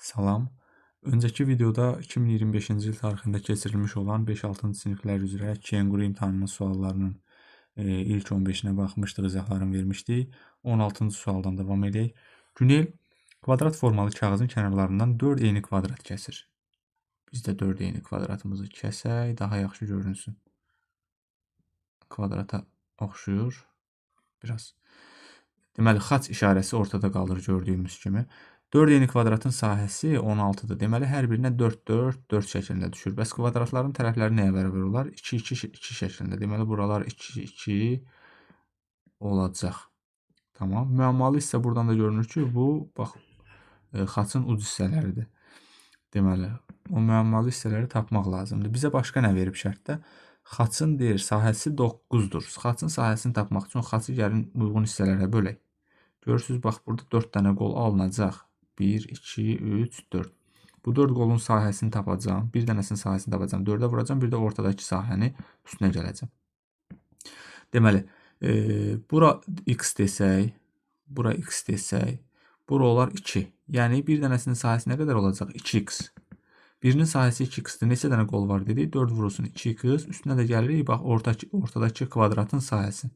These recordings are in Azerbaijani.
Salam. Öncəki videoda 2025-ci il tarixində keçirilmiş olan 5-6-cı siniflər üzrə Kenquru imtahanının suallarının ilk 15-nə baxmışdıq, izahlarını vermişdik. 16-cı sualdan davam edək. Günel kvadrat formalı kağızın kənarlarından 4 eyni kvadrat kəsir. Biz də 4 eyni kvadratımızı kəsək, daha yaxşı görünsün. Kvadrata oxşuyur. Biraz. Deməli, xaç işarəsi ortada qalır gördüyümüz kimi. 4 eyni kvadratın sahəsi 16-dır. Deməli, hər birinə 4, 4, 4 şəklində düşür. Bəs kvadratların tərəfləri nəyə bərabər olar? 2, 2, 2 şəklində. Deməli, buralar 2, 2 olacaq. Tamam. Müəmmalı hissə buradan da görünür ki, bu, bax, xaçın uc hissələridir. Deməli, o müəmmalı hissələri tapmaq lazımdır. Bizə başqa nə verib şərtdə? Xaçın deyir, sahəsi 9-dur. Xaçın sahəsini tapmaq üçün xaçı gəlin uyğun hissələrə bölək. Görürsünüz, bax, burada 4 dənə qol alınacaq. 1, 2, 3, 4. Bu 4 qolun sahəsini tapacağım. Bir dənəsinin sahəsini tapacağım. 4-ə vuracağım. Bir də ortadakı sahəni üstünə gələcəm. Deməli, bura x desək, bura x desək, bura olar 2. Yəni, bir dənəsinin sahəsi nə qədər olacaq? 2x. Birinin sahəsi 2x-dir. Neçə dənə qol var dedik? 4 vurulsun 2x. Üstünə də gəlirik, bax, ortadakı kvadratın sahəsi.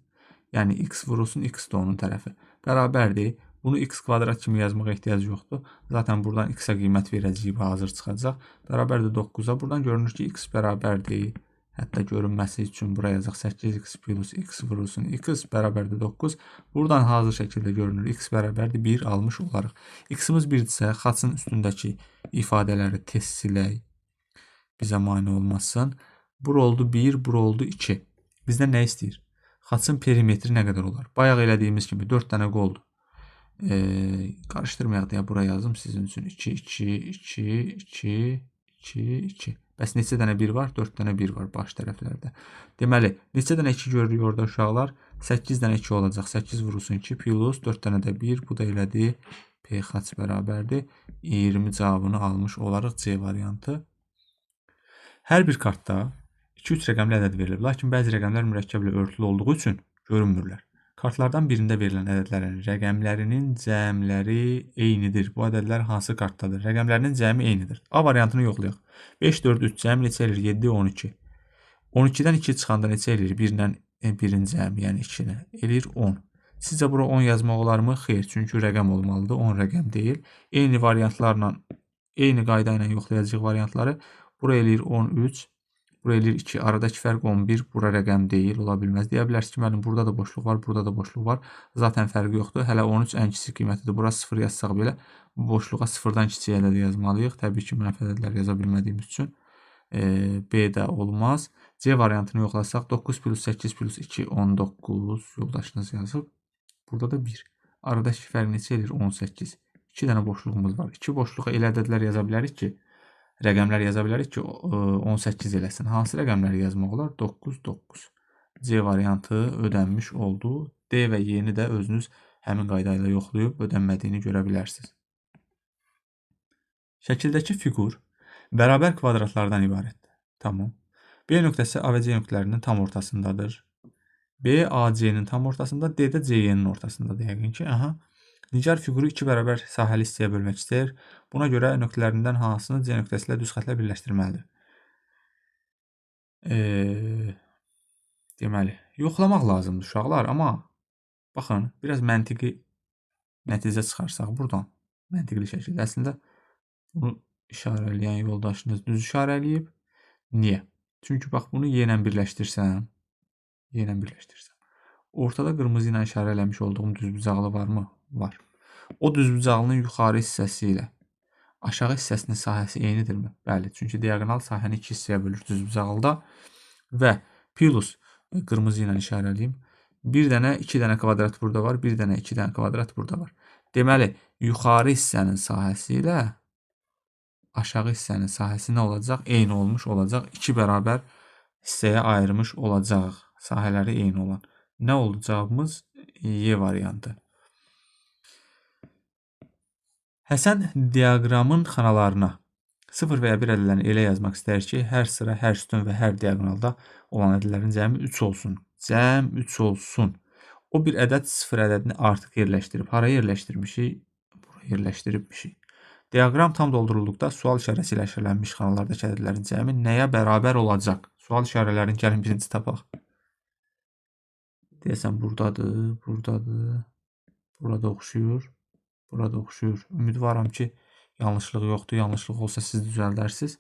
Yəni, x vurulsun x də onun tərəfi. Bərabərdir. Bunu x kvadrat kimi yazmağa ehtiyac yoxdur. Zaten buradan x-ə qiymət verəcəyik, hazır çıxacaq. Bərabərdir 9-a. Buradan görünür ki, x bərabərdir. Hətta görünməsi üçün buraya yazaq 8x plus x vurulsun x bərabərdir 9. Buradan hazır şəkildə görünür. X bərabərdir 1 almış olarıq. X-imiz 1-dirsə, xaçın üstündəki ifadələri tez silək. Bizə mane olmasın. Bura oldu 1, bura oldu 2. Bizdən nə istəyir? Xaçın perimetri nə qədər olar? Bayaq elədiyimiz kimi 4 dənə qoldur. Qarışdırmayaq deyə bura yazdım sizin üçün. 2, 2, 2, 2, 2, 2. Bəs neçə dənə 1 var? 4 dənə 1 var baş tərəflərdə. Deməli, neçə dənə 2 görürük orada uşaqlar? 8 dənə 2 olacaq. 8 vurulsun 2 plus 4 dənə də 1. Bu da elədi. P xaç bərabərdir. 20 cavabını almış olaraq C variantı. Hər bir kartda 2-3 rəqəmli ədəd verilib. Lakin bəzi rəqəmlər mürəkkəblə örtülü olduğu üçün görünmürlər. Kartlardan birində verilən ədədlərin rəqəmlərinin cəmləri eynidir. Bu ədədlər hansı kartdadır? Rəqəmlərinin cəmi eynidir. A variantını yoxlayaq. 5, 4, 3 cəmi neçə edir? 7, 12. 12-dən 2 çıxanda neçə edir? 1-dən 1-in cəmi, yəni 2-nə. Elir 10. Sizcə bura 10 yazmaq olarmı? Xeyr, çünki rəqəm olmalıdır. 10 rəqəm deyil. Eyni variantlarla, eyni qayda ilə yoxlayacağıq variantları. Bura eləyir 13. Bura eləyir 2. Aradakı fərq 11. Bura rəqəm deyil, ola bilməz. Deyə bilərsiniz ki, müəllim, burada da boşluq var, burada da boşluq var. Zaten fərqi yoxdur. Hələ 13 ən kiçik qiymətidir. Bura 0 yazsaq belə, bu boşluğa 0-dan kiçik ədəd yazmalıyıq. Təbii ki, mənfi ədədlər yaza bilmədiyimiz üçün B də olmaz. C variantını yoxlasaq, 9 plus 8 plus 2, 19. Yoldaşınız yazıb. Burada da 1. Aradakı fərq neçə edir? 18. 2 dənə boşluğumuz var. 2 boşluğa elə ədədlər yaza bilərik ki, rəqəmlər yaza bilərik ki, 18 eləsin. Hansı rəqəmləri yazmaq olar? 9, 9. C variantı ödənmiş oldu. D və Y-ni də özünüz həmin qayda ilə yoxlayıb ödənmədiyini görə bilərsiniz. Şəkildəki fiqur bərabər kvadratlardan ibarətdir. Tamam. B nöqtəsi A və C nöqtələrinin tam ortasındadır. B AC-nin tam ortasında, D də CY-nin ortasındadır. Yəqin ki, Nigar fiquru 2 bərabər sahəli hissəyə bölmək istəyir. Buna görə nöqtələrindən hansını C nöqtəsi ilə düz xətlə birləşdirməlidir? Deməli, yoxlamaq lazımdır uşaqlar, amma baxın, biraz məntiqi nəticə çıxarsaq buradan, məntiqli şəkildə. Əslində, bunu işarələyən yoldaşınız düz işarələyib. Niyə? Çünki bax, bunu Y ilə birləşdirsəm, ortada qırmızı ilə işarələmiş olduğum düzbucaqlı varmı? Var. O düzbucaqlının yuxarı hissəsi ilə aşağı hissəsinin sahəsi eynidirmi? Bəli, çünki diaqonal sahəni 2 hissəyə bölür düzbucaqlıda və plus qırmızı ilə işarələyim. 1 dənə, 2 dənə kvadrat burada var, 1 dənə, 2 dənə kvadrat burada var. Deməli, yuxarı hissənin sahəsi ilə aşağı hissənin sahəsi nə olacaq? Eyni olmuş olacaq. 2 bərabər hissəyə ayırmış olacaq. Sahələri eyni olan. Nə oldu cavabımız? Y variantı. Həsən diaqramın xanalarına 0 və ya 1 ədədlərini elə yazmaq istəyir ki, hər sıra, hər sütun və hər diaqonalda olan ədədlərin cəmi 3 olsun. Cəm 3 olsun. O bir ədəd 0 ədədini artıq yerləşdirib. Hara yerləşdirmişik? Bura yerləşdiribmişik. Diaqram tam doldurulduqda sual işarəsi ilə işarələnmiş xanalardakı ədədlərin cəmi nəyə bərabər olacaq? Sual işarələrini gəlin birinci tapaq. Deyəsən buradadır, buradadır. Burada oxşuyur, burada oxşuyur. Ümidvaram ki, yanlışlıq yoxdur. Yanlışlıq olsa siz düzəldərsiniz.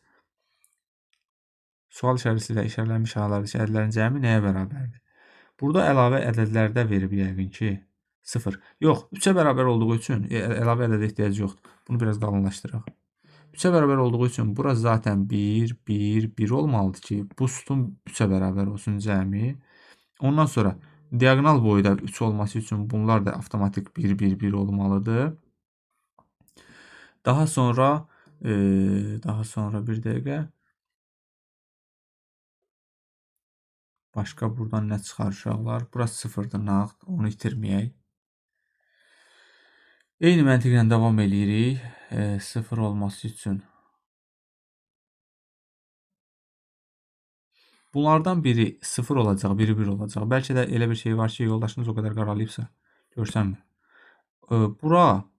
Sual işarəsi ilə işarələnmiş xanalardakı ədədlərin cəmi nəyə bərabərdir? Burada əlavə ədədlərdə verib yəqin ki 0. Yox, 3-ə bərabər olduğu üçün əlavə ədədə ehtiyac yoxdur. Bunu biraz qalınlaşdıraq. 3-ə bərabər olduğu üçün bura zaten 1, 1, 1 olmalıdır ki, bu sütun 3-ə bərabər olsun cəmi. Ondan sonra diaqonal boyu da 3 olması üçün bunlar da avtomatik 1, 1, 1 olmalıdır. Daha sonra bir dəqiqə. Başqa buradan nə çıxarışaqlar? Burası 0-dır, nağd. Onu itirməyək. Eyni məntiqlə davam eləyirik. 0 olması üçün. Bunlardan biri 0 olacaq, biri 1 olacaq. Bəlkə də elə bir şey var ki, yoldaşınız o qədər qaralayıbsa, görsənmir. Bura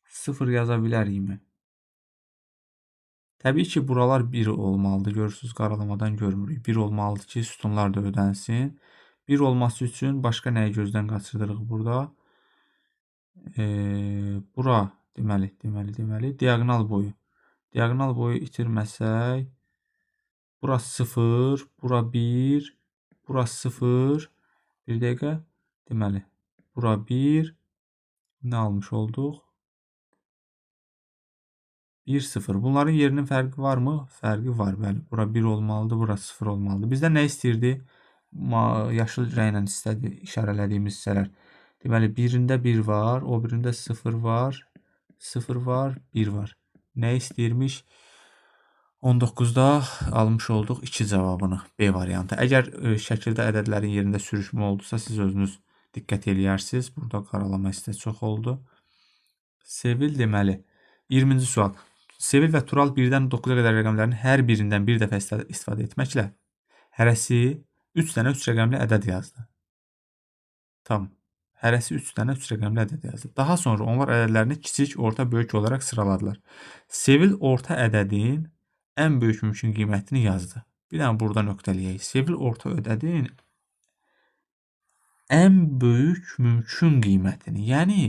0 yaza bilərikmi? Təbii ki, buralar 1 olmalıdır. Görürsünüz, qaralamadan görmürük. 1 olmalıdır ki, sütunlar da ödənsin. 1 olması üçün başqa nəyi gözdən qaçırdırıq burada? Bura deməli, diaqonal boyu. Diaqonal boyu itirməsək, bura 0, bura 1, bura 0. Bir dəqiqə, deməli, bura 1. Nə almış olduq? 1, 0. Bunların yerinin fərqi varmı? Fərqi var, bəli. Bura 1 olmalıdır, bura 0 olmalıdır. Bizdən nə istəyirdi? Yaşıl rənglə istədi işarələdiyimiz hissələr. Deməli, birində 1 var, o birində 0 var, 0 var, 1 var. Nə istəyirmiş? 19-da almış olduq 2 cavabını, B variantı. Əgər şəkildə ədədlərin yerində sürüşmə oldusa, siz özünüz diqqət eləyərsiniz. Burada qaralama hissə çox oldu. Sevil deməli, 20-ci sual. Sevil və Tural 1-dən 9-a qədər rəqəmlərin hər birindən bir dəfə istifadə etməklə hərəsi 3 dənə 3 rəqəmli ədəd yazdı. Tamam. Hərəsi 3 dənə 3 rəqəmli ədəd yazdı. Daha sonra onlar ədədlərini kiçik, orta, böyük olaraq sıraladılar. Sevil orta ədədin ən böyük mümkün qiymətini yazdı. Bir dənə burada nöqtələyək. Sevil orta ədədin ən böyük mümkün qiymətini. Yəni,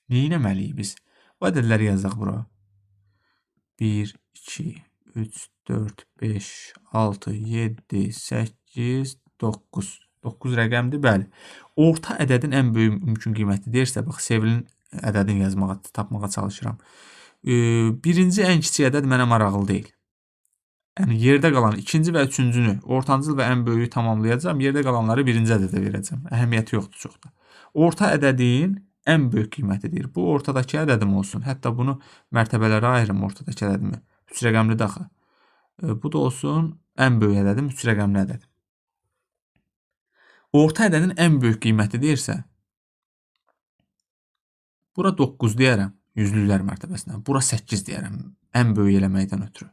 nə etməliyik biz? Bu ədədləri yazaq bura. 1, 2, 3, 4, 5, 6, 7, 8, 9. 9 rəqəmdir, bəli. Orta ədədin ən böyük mümkün qiyməti deyirsə, bax, Sevilin ədədini tapmağa çalışıram. Birinci ən kiçik ədəd mənə maraqlı deyil. Yəni, yerdə qalan ikinci və üçüncünü, ortancıl və ən böyüyü tamamlayacağım. Yerdə qalanları birinci ədədə verəcəm. Əhəmiyyəti yoxdur çox da. Orta ədədin ən böyük qiymətidir. Bu ortadakı ədədim olsun. Hətta bunu mərtəbələrə ayırım ortadakı ədədimi. 3 rəqəmli daxı. Bu da olsun ən böyük ədədim, 3 rəqəmli ədədim. Orta ədədin ən böyük qiyməti deyirsə, bura 9 deyərəm, yüzlüklər mərtəbəsindən. Bura 8 deyərəm, ən böyük eləməkdən ötürü.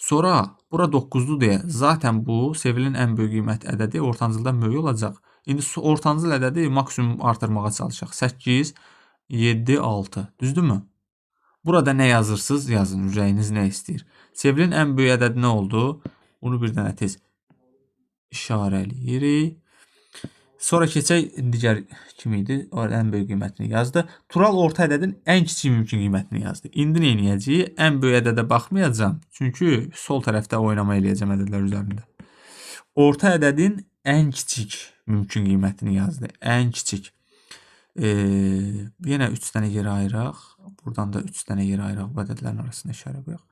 Sonra bura 9-dur deyə, zaten bu Sevilin ən böyük qiymət ədədi ortancıldan böyük olacaq. İndi ortancıl ədədi maksimum artırmağa çalışaq. 8, 7, 6. Düzdürmü? Burada nə yazırsınız? Yazın. Ürəyiniz nə istəyir? Sevilin ən böyük ədədi nə oldu? Bunu bir dənə tez işarələyirik. Sonra keçək digər kim idi? O ən böyük qiymətini yazdı. Tural orta ədədin ən kiçik mümkün qiymətini yazdı. İndi nə edəcəyik? Ən böyük ədədə baxmayacağam. Çünki sol tərəfdə oynama eləyəcəm ədədlər üzərində. Orta ədədin ən kiçik mümkün qiymətini yazdı. Ən kiçik. Yenə 3 dənə yerə ayıraq. Buradan da 3 dənə yerə ayıraq. Bu ədədlərin arasında işarə qoyaq.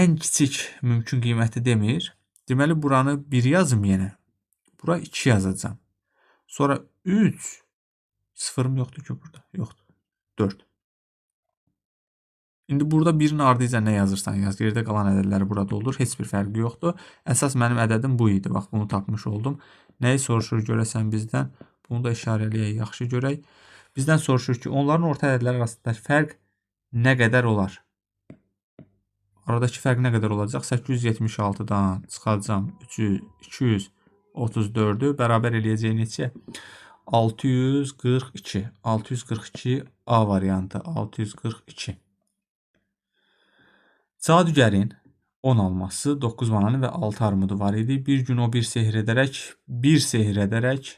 Ən kiçik mümkün qiyməti demir. Deməli, buranı 1 yazım yenə. Bura 2 yazacağım. Sonra 3. Sıfırım yoxdur ki burada. Yoxdur. 4. İndi burada 1-in ardıca nə yazırsan yaz. Yerdə qalan ədədləri burada olur. Heç bir fərqi yoxdur. Əsas mənim ədədim bu idi. Bax, bunu tapmış oldum. Nəyi soruşur görəsən bizdən? Bunu da işarələyək, yaxşı görək. Bizdən soruşur ki, onların orta ədədləri arasındakı fərq nə qədər olar? Aradakı fərq nə qədər olacaq? 876-dan çıxacağam 234-ü bərabər eləyəcək neçə? 642. 642 A variantı. 642. Cadügərin 10 alması, 9 bananı və 6 armudu var idi. Bir gün o bir sehr edərək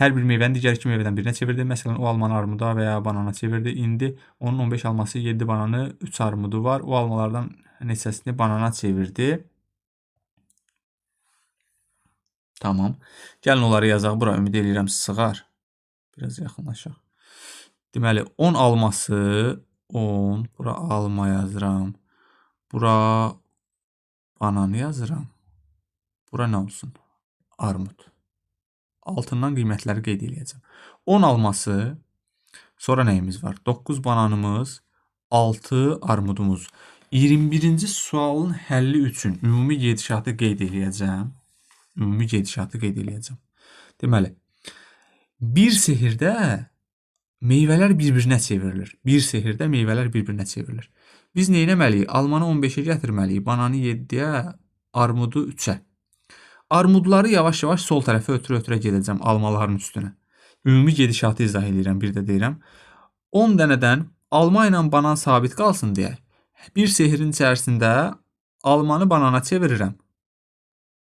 hər bir meyvəni digər iki meyvədən birinə çevirdi. Məsələn, o almanı armuda və ya banana çevirdi. İndi onun 15 alması, 7 bananı, 3 armudu var. O almalardan neçəsini banana çevirdi. Tamam. Gəlin onları yazaq. Bura ümid edirəm sığar. Biraz yaxınlaşaq. Deməli, 10 alması, 10. Bura alma yazıram. Bura bananı yazıram. Bura nə olsun? Armud. Altından qiymətləri qeyd edəcəm. 10 alması, sonra nəyimiz var? 9 bananımız, 6 armudumuz. 21-ci sualın həlli üçün ümumi gedişatı qeyd edəcəm. Deməli, bir sehirdə meyvələr bir-birinə çevrilir. Biz nə etməliyik? Almanı 15-ə gətirməliyik, bananı 7-yə, armudu 3-ə. Armudları yavaş-yavaş sol tərəfə ötürə-ötürə gedəcəm almaların üstünə. Ümumi gedişatı izah edirəm, bir də deyirəm. 10 dənədən alma ilə banan sabit qalsın deyə bir sehirin içərisində almanı banana çevirirəm.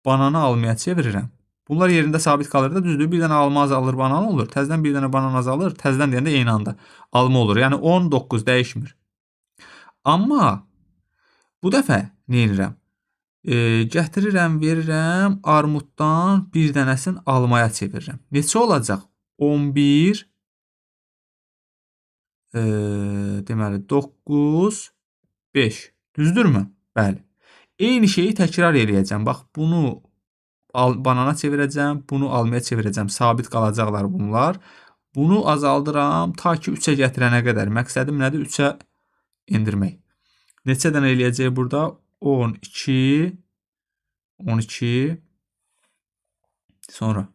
Bananı almaya çevirirəm. Bunlar yerində sabit qalır da, düzdür? Bir dənə alma azalır, banan olur. Təzədən bir dənə banan azalır, təzədən deyəndə eyni anda alma olur. Yəni 10-9 dəyişmir. Amma bu dəfə nə edirəm? Gətirirəm, verirəm, armuddan bir dənəsini almaya çevirirəm. Neçə olacaq? 11, deməli 9, 5. Düzdürmü? Bəli. Eyni şeyi təkrar eləyəcəm. Bax, bunu banana çevirəcəm, bunu almaya çevirəcəm. Sabit qalacaqlar bunlar. Bunu azaldıram ta ki 3-ə gətirənə qədər. Məqsədim nədir? 3-ə endirmək. Neçə dənə eləyəcək burada? 12, sonra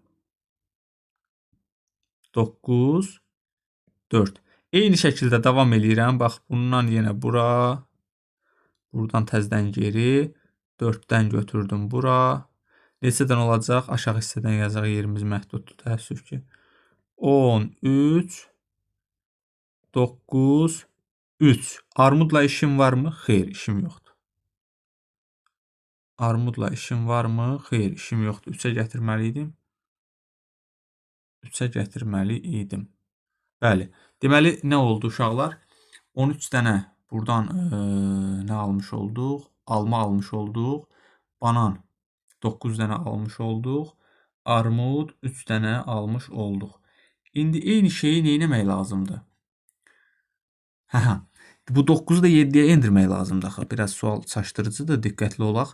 9, 4. Eyni şəkildə davam eləyirəm. Bax, bundan yenə bura, buradan təzədən geri, 4-dən götürdüm bura. Neçə dənə olacaq? Aşağı hissədən yazaq, yerimiz məhduddur, təəssüf ki. 13, 9, 3. Armudla işim varmı? Xeyr, işim yoxdur. Armudla işim varmı? Xeyr, işim yoxdur. 3-ə gətirməli idim. Bəli. Deməli, nə oldu uşaqlar? 13 dənə buradan nə almış olduq? Alma almış olduq. Banan 9 dənə almış olduq. Armud 3 dənə almış olduq. İndi eyni şeyi nə etmək lazımdır? Bu 9-u da 7-yə endirmək lazımdır axı. Biraz sual çaşdırıcıdır, diqqətli olaq.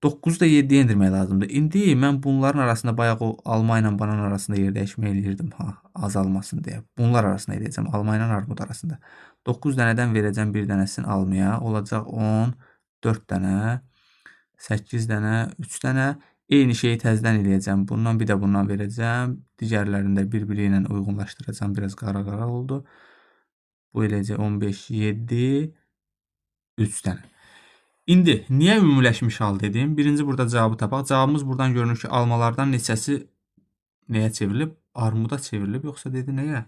9-u da 7-yə endirmək lazımdır. İndi mən bunların arasında bayaq o alma ilə banan arasında yer dəyişmə eləyirdim, azalmasın deyə. Bunlar arasında eləyəcəm, alma ilə armud arasında. 9 dənədən verəcəm bir dənəsini almaya. Olacaq 10, 4 dənə, 8 dənə, 3 dənə. Eyni şeyi təzədən eləyəcəm. Bundan bir də bundan verəcəm. Digərlərini də bir-biri ilə uyğunlaşdıracam. Biraz qara-qara oldu. Bu eləcək 15, 7, 3 dənə. İndi, niyə ümumiləşmiş hal dedim? Birinci burada cavabı tapaq. Cavabımız buradan görünür ki, almalardan neçəsi nəyə çevrilib? Armuda çevrilib, yoxsa dedi nəyə?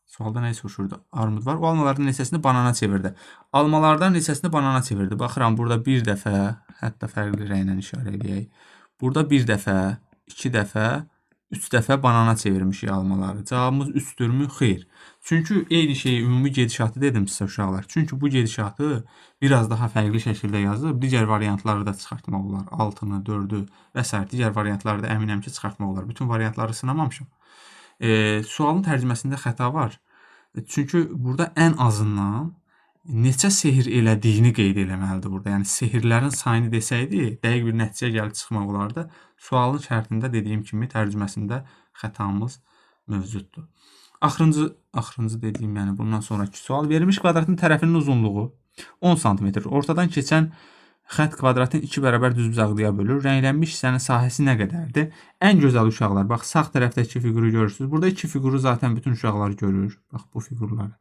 Sualda nəyə soruşurdu? Armud var. O almalardan neçəsini banana çevirdi. Almalardan neçəsini banana çevirdi. Baxıram, burada bir dəfə, hətta fərqli rənglə işarə edək. Burada bir dəfə, 2 dəfə, 3 dəfə banana çevirmişik almaları. Cavabımız 3-dürmü? Xeyr. Çünki eyni şeyi ümumi gedişatı dedim sizə uşaqlar. Çünki bu gedişatı biraz daha fərqli şəkildə yazıb, digər variantları da çıxartmaq olar. 6-nı, 4-ü və s. digər variantları da əminəm ki, çıxartmaq olar. Bütün variantları sınamamışım. Sualın tərcüməsində xəta var. Çünki burada ən azından neçə sehr elədiyini qeyd eləməlidir burada. Yəni sehirlərin sayını desəydi, dəqiq bir nəticəyə gəlib çıxmaq olardı. Sualın şərtində dediyim kimi tərcüməsində xətamız mövcuddur. Axırıncı dediyim, yəni bundan sonraki sual. Verilmiş kvadratın tərəfinin uzunluğu 10 sm. Ortadan keçən xətt kvadratın 2 bərabər düzbucaqlıya bölür. Rənglənmiş hissənin sahəsi nə qədərdir? Ən gözəl uşaqlar, bax sağ tərəfdəki fiquru görürsünüz. Burada iki fiquru zaten bütün uşaqlar görür. Bax bu fiqurları.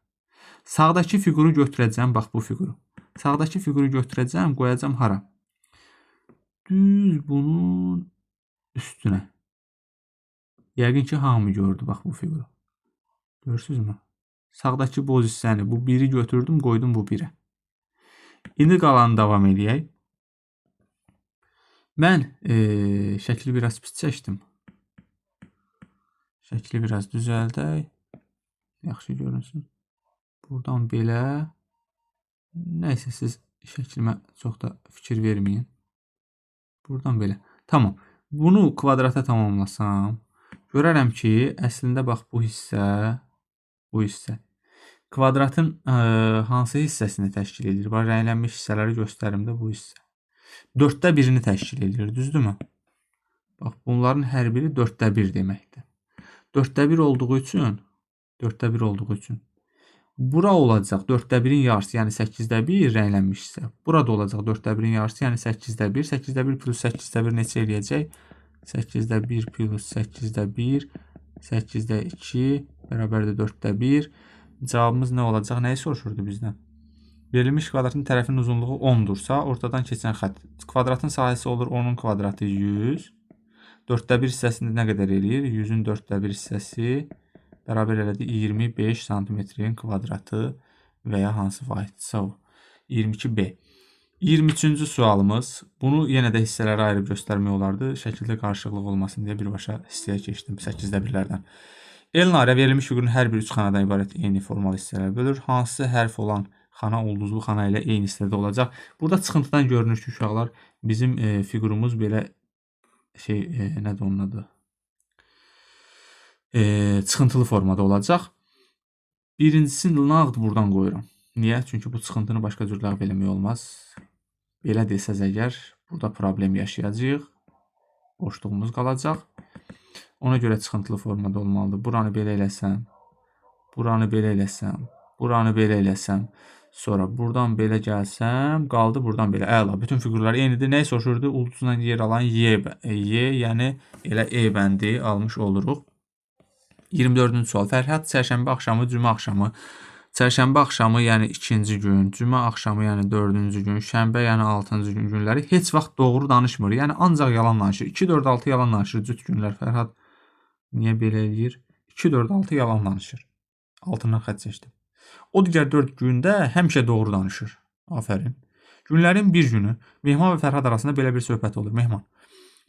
Sağdakı fiquru götürəcəm, bax bu fiquru. Sağdakı fiquru götürəcəm, qoyacam hara? Düz bunun üstünə. Yəqin ki, hamı gördü bax bu fiquru. Görürsünüzmü? Sağdakı boz hissəni, bu 1-i götürdüm, qoydum bu 1-ə. İndi qalanı davam edək. Mən şəkli biraz pis çəkdim. Şəkli biraz düzəldək. Yaxşı görünsün. Buradan belə. Nəysə, siz şəklimə çox da fikir verməyin. Buradan belə. Tamam. Bunu kvadrata tamamlasam, görərəm ki, əslində bax bu hissə kvadratın hansı hissəsini təşkil edir? Bax, rənglənmiş hissələri göstərim də bu hissə. 4də 1-ni təşkil edir, düzdürmü? Bax, bunların hər biri 4də 1 deməkdir. 4də 1 olduğu üçün bura olacaq 4də 1-in yarısı, yəni 8də 1 rənglənmiş hissə. Burada olacaq 4də 1-in yarısı, yəni 8də 1. 8də 1 plus 8də 1 neçə eləyəcək? 8də 1 plus 8də 1, 8də 2 bərabərdir 4də 1. Cavabımız nə olacaq? Nəyi soruşurdu bizdən? Verilmiş kvadratın tərəfinin uzunluğu 10-dursa, ortadan keçən xətt. Kvadratın sahəsi olur 10-un kvadratı 100. 4də 1 hissəsində nə qədər eləyir? 100-ün 4də 1 hissəsi bərabər elədi 25 santimetrin kvadratı və ya hansı vahiddirsə o. 22B. 23-cü sualımız. Bunu yenə də hissələrə ayırıb göstərmək olardı. Şəkildə qarışıqlıq olmasın deyə birbaşa hissəyə keçdim 8də 1-lərdən. Elnarə verilmiş fiqurun hər bir üç xanadan ibarət eyni formal hissələrə bölür. Hansı hərf olan xana ulduzlu xana ilə eyni hissədə olacaq? Burada çıxıntıdan görünür ki, uşaqlar, bizim fiqurumuz belə nədir onun adı? Çıxıntılı formada olacaq. Birincisini nağd buradan qoyuram. Niyə? Çünki bu çıxıntını başqa cür ləğv eləmək olmaz. Belə desəz əgər, burada problem yaşayacağıq. Boşluğumuz qalacaq. Ona görə çıxıntılı formada olmalıdır. Buranı belə eləsəm, buranı belə eləsəm, buranı belə eləsəm, sonra buradan belə gəlsəm, qaldı buradan belə. Əla, bütün fiqurlar eynidir. Nəyi soruşurdu? Ulduzla yer alan Y, yəni elə E bəndi almış oluruq. 24-cü sual. Fərhad çərşənbə axşamı, cümə axşamı, çərşənbə axşamı, yəni 2-ci gün, cümə axşamı, yəni 4-cü gün, şənbə, yəni 6-cı gün günləri heç vaxt doğru danışmır. Yəni ancaq yalan danışır. 2, 4, 6 yalan danışır cüt günlər. Fərhad niyə belə eləyir? 2, 4, 6 yalan danışır. Altından xətt çəkdim. O digər 4 gündə həmişə doğru danışır. Afərin. Günlərin bir günü Mehman və Fərhad arasında belə bir söhbət olur. Mehman,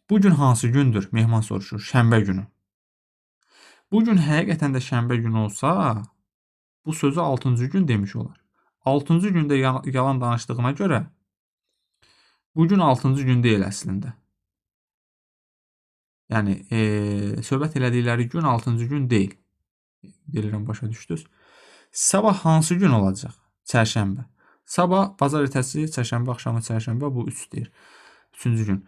bu gün hansı gündür? Mehman soruşur. Şənbə günü. Bu gün həqiqətən də şənbə günü olsa, bu sözü 6-cı gün demiş olar. 6-cı gündə yalan danışdığına görə, bu gün 6-cı gün deyil əslində. Yəni, söhbət elədikləri gün 6-cı gün deyil. Deyirəm, başa düşdünüz. Sabah hansı gün olacaq? Çərşənbə. Sabah, bazar ertəsi, çərşənbə axşamı, çərşənbə, bu 3 deyir. 3-cü gün.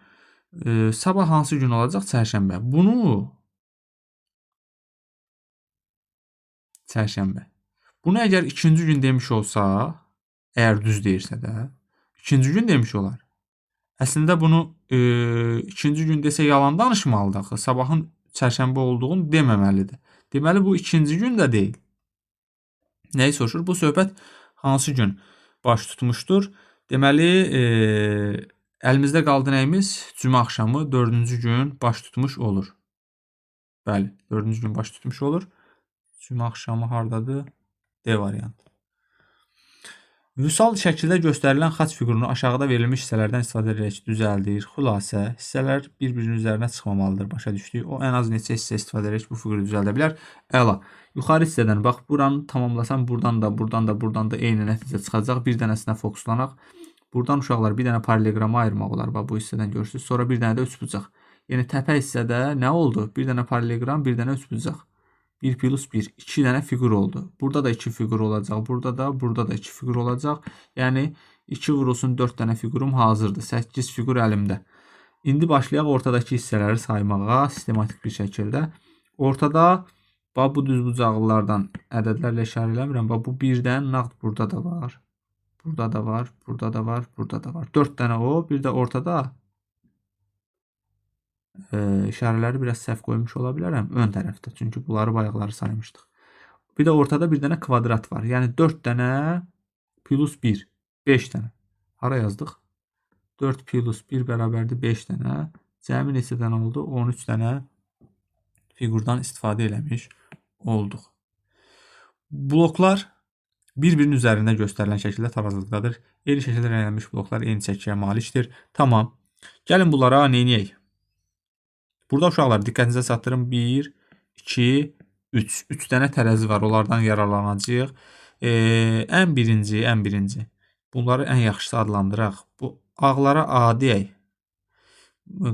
Sabah hansı gün olacaq? Çərşənbə. Bunu çərşənbə. Bunu əgər 2-ci gün demiş olsa, əgər düz deyirsə də, 2-ci gün demiş olar. Əslində bunu 2-ci gün desə yalan danışmalıdır axı. Sabahın çərşənbə olduğunu deməməlidir. Deməli, bu 2-ci gün də deyil. Nəyi soruşur? Bu söhbət hansı gün baş tutmuşdur? Deməli, əlimizdə qaldı nəyimiz? Cümə axşamı 4-cü gün baş tutmuş olur. Bəli, 4-cü gün baş tutmuş olur. Cümə axşamı hardadır? D variantı. Vüsal şəkildə göstərilən xaç fiqurunu aşağıda verilmiş hissələrdən istifadə edərək düzəldir. Xülasə, hissələr bir-birinin üzərinə çıxmamalıdır. Başa düşdük. O ən az neçə hissə istifadə edərək bu fiquru düzəldə bilər. Əla. Yuxarı hissədən bax, buranı tamamlasam, buradan da eyni nəticə çıxacaq. Bir dənəsinə fokuslanaq. Buradan uşaqlar bir dənə paralleqramı ayırmaq olar. Bax, bu hissədən görürsünüz. Sonra bir dənə də üçbucaq. Yəni təpə hissədə nə oldu? Bir dənə paralleqram, bir dənə üçbucaq. 1 plus 1, 2 dənə fiqur oldu. Burada da 2 fiqur olacaq. Burada da 2 fiqur olacaq. Yəni 2 vurulsun 4 dənə figurum hazırdır. 8 fiqur əlimdə. İndi başlayaq ortadakı hissələri saymağa sistematik bir şəkildə. Ortada bax, bu düzbucaqlılardan ədədlərlə işarə eləmirəm. Bax, bu birdən nağd burada da var. Burada da var, burada da var, burada da var. 4 dənə o, bir də ortada işarələri biraz səhv qoymuş ola bilərəm ön tərəfdə. Çünki bunları bayaqları saymışdıq. Bir də ortada bir dənə kvadrat var. Yəni 4 dənə plus 1, 5 dənə. Hara yazdıq? 4 plus 1 bərabərdir 5 dənə. Cəmi neçə dənə oldu? 13 dənə fiqurdan istifadə eləmiş olduq. Bloklar bir-birinin üzərində göstərilən şəkildə tarazlıqdadır. Eyni şəkildə rənglənmiş bloklar eyni çəkiyə malikdir. Tamam. Gəlin bunlara neyniyək? Burada uşaqlar diqqətinizə çatdırın. 1, 2, 3. 3 dənə tərəzi var. Onlardan yararlanacağıq. Ən birinci. Bunları ən yaxşısı adlandıraq. Bu ağlara A deyək.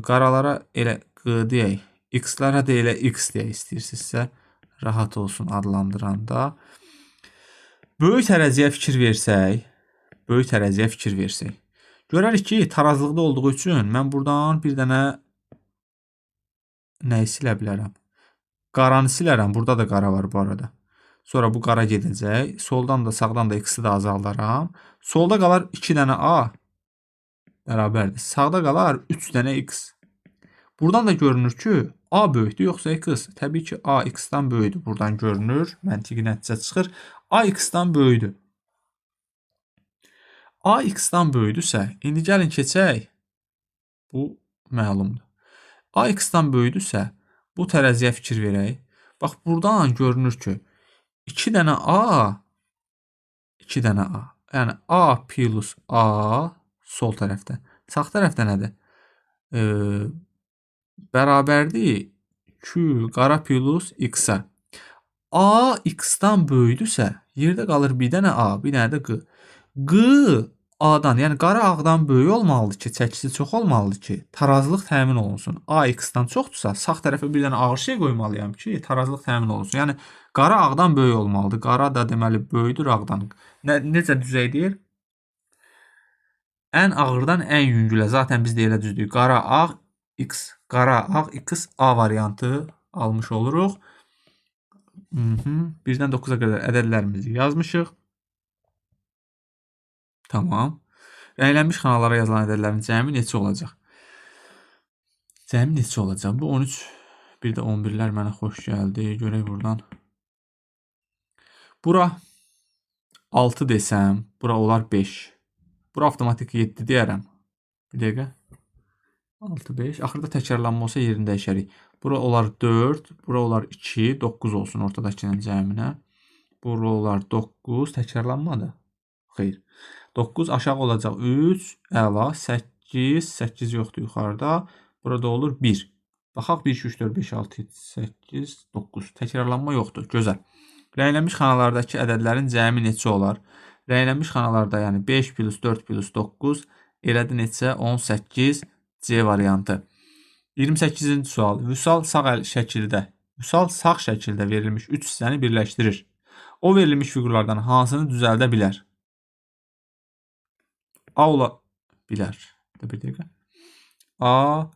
Qaralara elə Q deyək. X-lara da elə X deyək istəyirsinizsə. Rahat olsun adlandıranda. Böyük tərəziyə fikir versək. Görərik ki, tarazlıqda olduğu üçün mən buradan bir dənə nəyi silə bilərəm? Qaranı silərəm. Burada da qara var bu arada. Sonra bu qara gedəcək. Soldan da sağdan da X-i də azaldaram. Solda qalar 2 dənə A bərabərdir. Sağda qalar 3 dənə X. Buradan da görünür ki, A böyükdür yoxsa X? Təbii ki, A X-dan böyükdür. Buradan görünür. Məntiqi nəticə çıxır. A X-dan böyükdür. A X-dan böyükdürsə, indi gəlin keçək. Bu məlumdur. A X-dan böyükdürsə, bu tərəziyə fikir verək. Bax, buradan görünür ki, 2 dənə A. Yəni, A plus A sol tərəfdə. Sağ tərəfdə nədir? Bərabərdir 2 qara plus X-a. A X-dan böyükdürsə, yerdə qalır bir dənə A, bir dənə də Q. Q A-dan, yəni qara ağdan böyük olmalıdır ki, çəkisi çox olmalıdır ki, tarazlıq təmin olunsun. A X-dan çoxdursa, sağ tərəfə bir dənə ağır şey qoymalıyam ki, tarazlıq təmin olunsun. Yəni, qara ağdan böyük olmalıdır. Qara da deməli böyükdür ağdan. Necə düzəydir? Ən ağırdan ən yüngülə. Zaten biz də elə düzdük. Qara ağ X. Qara ağ X A variantı almış oluruq. 1-dən 9-a qədər ədədlərimizi yazmışıq. Tamam. Rənglənmiş xanalara yazılan ədədlərin cəmi neçə olacaq? Bu 13, bir də 11-lər mənə xoş gəldi. Görək buradan. Bura 6 desəm, bura olar 5. Bura avtomatik 7 deyərəm. Bir dəqiqə. 6, 5. Axırda təkrarlanma olsa yerini dəyişərik. Bura olar 4, bura olar 2, 9 olsun ortadakının cəminə. Bura olar 9, təkrarlanmadı. Xeyr. 9 aşağı olacaq 3, əla, 8, 8 yoxdur yuxarıda. Burada olur 1. Baxaq 1, 2, 3, 4, 5, 6, 7, 8, 9. Təkrarlanma yoxdur. Gözəl. Rənglənmiş xanalardakı ədədlərin cəmi neçə olar? Rənglənmiş xanalarda yəni 5 plus 4 plus 9 elədi neçə? 18 C variantı. 28-ci sual. Vüsal sağ şəkildə verilmiş 3 hissəni birləşdirir. O verilmiş fiqurlardan hansını düzəldə bilər? A ola bilər. Bir dəqiqə. A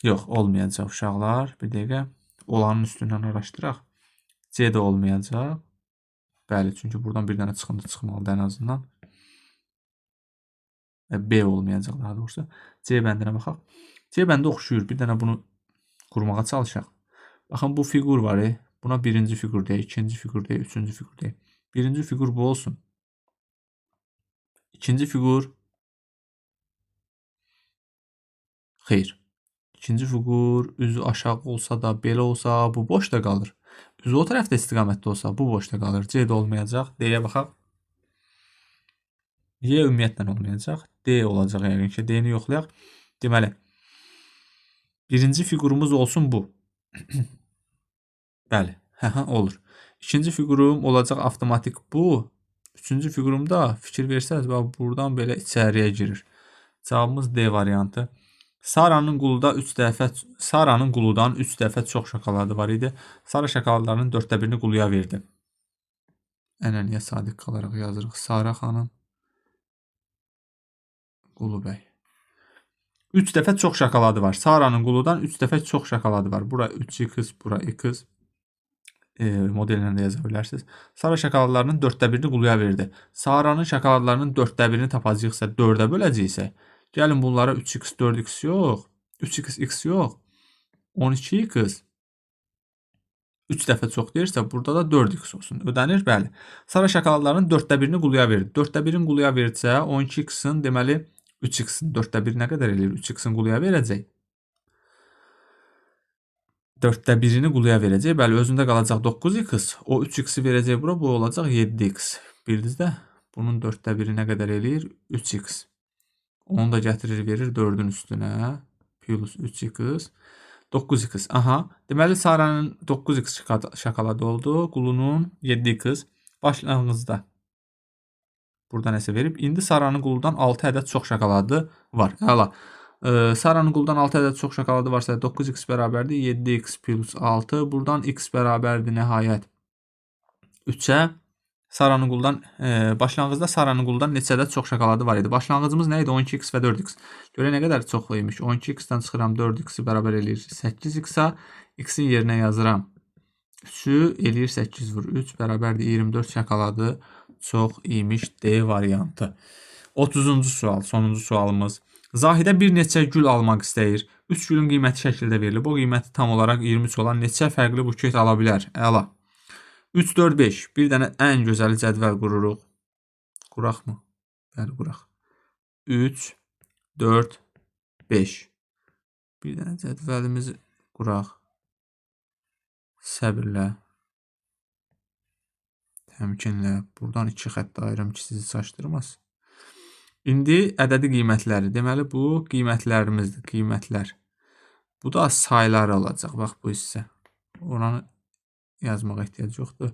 yox, olmayacaq uşaqlar. Bir dəqiqə. Olanın üstündən araşdıraq. C də olmayacaq. Bəli, çünki buradan bir dənə çıxıntı çıxmalıdır ən azından. B olmayacaq daha doğrusu. C bəndinə baxaq. C bəndi oxşuyur. Bir dənə bunu qurmağa çalışaq. Baxın, bu fiqur var. Buna birinci fiqur deyək, ikinci fiqur deyək, üçüncü fiqur deyək. Birinci fiqur bu olsun. İkinci fiqur xeyr. İkinci fiqur üzü aşağı olsa da, belə olsa bu boşda qalır. Üzü o tərəfdə istiqamətdə olsa bu boşda qalır. C də olmayacaq. D-yə baxaq. Y ümumiyyətlə olmayacaq. D olacaq yəqin ki. D-ni yoxlayaq. Deməli, birinci fiqurumuz olsun bu. Bəli, olur. İkinci fiqurum olacaq avtomatik bu. Üçüncü fiqurumda fikir versəniz, buradan belə içəriyə girir. Cavabımız D variantı. Saranın quludan 3 dəfə çox şokoladı var idi. Sara şokoladlarının 4də birini quluya verdi. Ənənəyə sadiq qalaraq yazırıq. Sara xanım Qulu bəy. 3 dəfə çox şokoladı var. Saranın quludan 3 dəfə çox şokoladı var. Bura 3x, bura x. Modellə də yaza bilərsiniz. Sara şokoladlarının 4də birini quluya verdi. Saranın şokoladlarının 4də birini tapacaqsa, 4-ə böləcəksə, gəlin bunlara 3x, 4x yox, 3x, x yox, 12x 3 dəfə çox deyirsə, burada da 4x olsun. Ödənir, bəli. Sara şokoladlarının 4də birini quluya verdi. 4də birini quluya versə, 12x-in deməli 3x-in 4də 1 nə qədər eləyir? 3x-in quluya verəcək. 4də 1-ini quluya verəcək. Bəli, özündə qalacaq 9x. O 3x-i verəcək bura. Bu olacaq 7x. Bildiniz də? Bunun 4də 1-i nə qədər eləyir? 3x. Onu da gətirir, verir 4-ün üstünə. Plus 3x. 9x. Aha. Deməli, Saranın 9x şokoladı oldu. Qulunun 7x. Başlanğıcda burada nəsə verib. İndi Saranın quludan 6 ədəd çox şokoladı var. Əla. Saranın quludan 6 ədəd çox şokoladı varsa 9x bərabərdir 7x plus 6. Buradan x bərabərdir nəhayət 3-ə. Saranın quludan başlanğıcda Saranın quludan neçə ədəd çox şokoladı var idi? Başlanğıcımız nə idi? 12x və 4x. Görək nə qədər çoxlaymış. 12x-dən çıxıram 4x-i bərabər eləyir 8x-a. X-in yerinə yazıram 3-ü eləyir 8 vur 3 bərabərdir 24 şokoladı çox imiş D variantı. 30-cu sual, sonuncu sualımız. Zahidə bir neçə gül almaq istəyir. 3 gülün qiyməti şəkildə verilib. O qiyməti tam olaraq 23 olan neçə fərqli buket ala bilər? Əla. 3, 4, 5. Bir dənə ən gözəli cədvəl qururuq. Quraq mı? Bəli, quraq. 3, 4, 5. Bir dənə cədvəlimizi quraq. Səbirlə. Təmkinlə. Buradan 2 xətt ayırım ki, sizi çaşdırmaz. İndi ədədi qiymətləri. Deməli, bu qiymətlərimizdir. Qiymətlər. Bu da saylar olacaq. Bax, bu hissə. Oranı yazmağa ehtiyac yoxdur.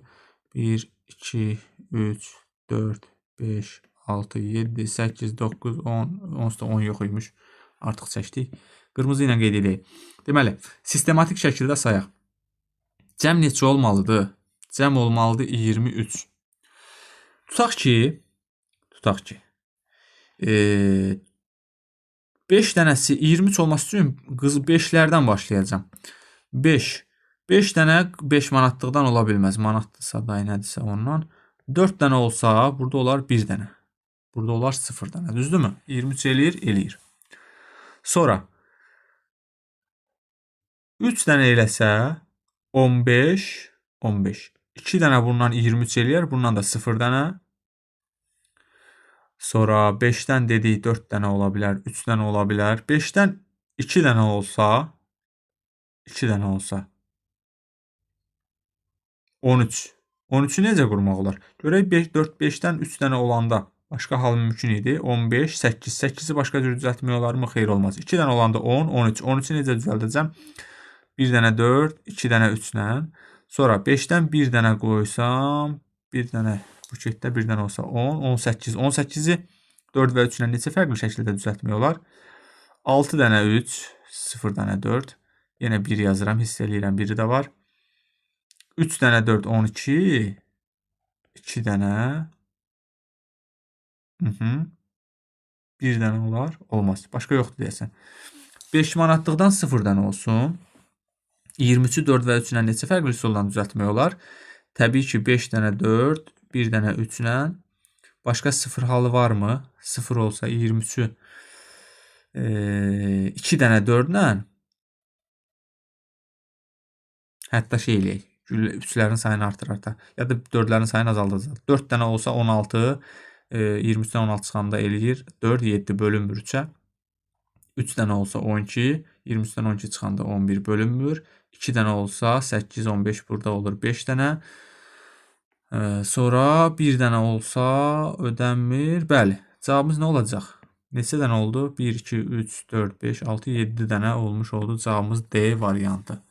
1, 2, 3, 4, 5, 6, 7, 8, 9, 10. Onsuz da 10 yox imiş. Artıq çəkdik. Qırmızı ilə qeyd edək. Deməli, sistematik şəkildə sayaq. Cəm neçə olmalıdır? Cəm olmalıdır 23. Tutaq ki 5 dənəsi 23 olması üçün 5-lərdən başlayacağam. 5 dənə 5 manatlıqdan ola bilməz. Manatdırsa da nədirsə ondan. 4 dənə olsa burada olar 1 dənə. Burada olar 0 dənə. Düzdürmü? 23 eləyir. Sonra 3 dənə eləsə 15. 2 dənə bundan 23 eləyər. Bundan da 0 dənə. Sonra 5-dən dedik 4 dənə ola bilər. 3 dənə ola bilər. 5-dən 2 dənə olsa 13. 13-ü necə qurmaq olar? Görək 4-5-dən 3 dənə olanda başqa hal mümkün idi. 15, 8. 8-i başqa cür düzəltmək olar mı? Xeyr, olmaz. 2 dənə olanda 10, 13. 13-ü necə düzəldəcəm? 1 dənə 4, 2 dənə 3-lə. Sonra 5-dən 1 dənə qoysam, 1 dənə buketdə 1 dənə olsa 10, 18. 18-i 4 və 3 ilə neçə fərqli şəkildə düzəltmək olar? 6 dənə 3, 0 dənə 4. Yenə 1 yazıram, hiss eləyirəm, biri də var. 3 dənə 4, 12. 2 dənə. 1 dənə olar. Olmaz. Başqa yoxdur deyəsən. 5 manatlıqdan 0 dənə olsun. 23-ü 4 və 3 ilə neçə fərqli üsuldan düzəltmək olar? Təbii ki, 5 dənə 4, 1 dənə 3 ilə. Başqa 0 halı varmı? 0 olsa 23-ü 2 dənə 4 ilə. Hətta şey eləyək. 3-lərin sayını artır. Ya da 4-lərin sayını azaldacaq. 4 dənə olsa 16, 23-dən 16 çıxanda eləyir. 4, 7 bölünmür 3-ə. 3 dənə olsa 12, 23-dən 12 çıxanda 11 bölünmür. 2 dənə olsa 8, 15 burada olur 5 dənə. Sonra 1 dənə olsa ödənmir. Bəli, cavabımız nə olacaq? Neçə dənə oldu? 1, 2, 3, 4, 5, 6, 7 dənə olmuş oldu. Cavabımız D variantı.